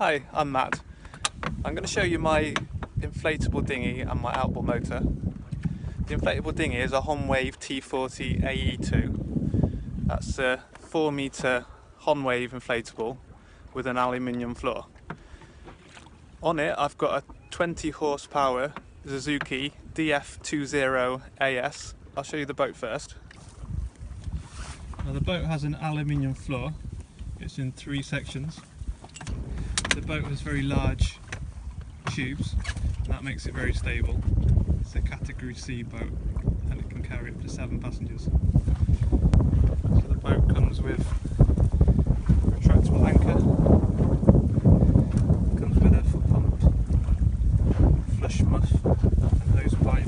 Hi, I'm Matt. I'm going to show you my inflatable dinghy and my outboard motor. The inflatable dinghy is a Honwave T40 AE2. That's a 4 metre Honwave inflatable with an aluminium floor. On it I've got a 20 horsepower Suzuki Df20As. I'll show you the boat first. Now the boat has an aluminium floor. It's in 3 sections. The boat has very large tubes and that makes it very stable. It's a category C boat and it can carry up to 7 passengers. So the boat comes with a retractable anchor, comes with a foot pump, flush muff and hose pipe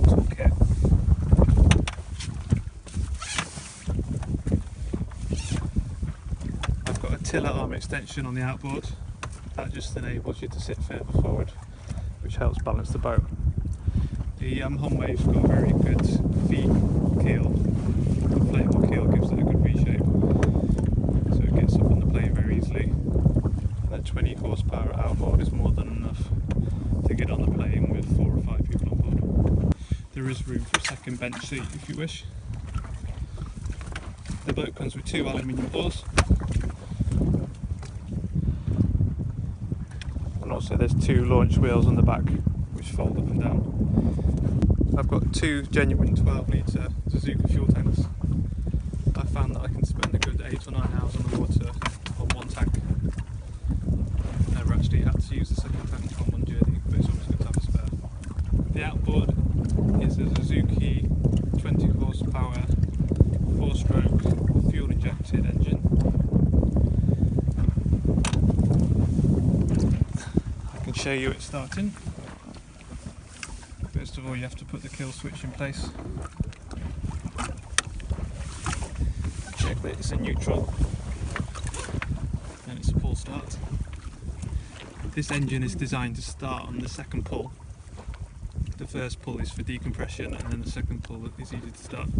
toolkit. I've got a tiller arm extension on the outboard. That just enables you to sit further forward, which helps balance the boat. The Honwave's got a very good V keel. The inflatable keel gives it a good V shape, so it gets up on the plane very easily. And that 20 horsepower outboard is more than enough to get on the plane with 4 or 5 people on board. There is room for a second bench seat if you wish. The boat comes with 2 aluminium doors. Also there's 2 launch wheels on the back which fold up and down. I've got 2 genuine 12 litre Suzuki fuel tanks. I found that I can spend a good 8 or 9 hours on the water on one tank. Never actually had to use the second tank on one journey, but it's always good to have a spare. The outboard is a Suzuki 20 horsepower 4-stroke fuel injected engine. Show you it starting. First of all you have to put the kill switch in place. Check that it's in neutral and it's a pull start. This engine is designed to start on the second pull. The first pull is for decompression and then the second pull is easy to start.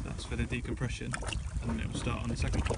That's for the decompression and then it will start on the second pull.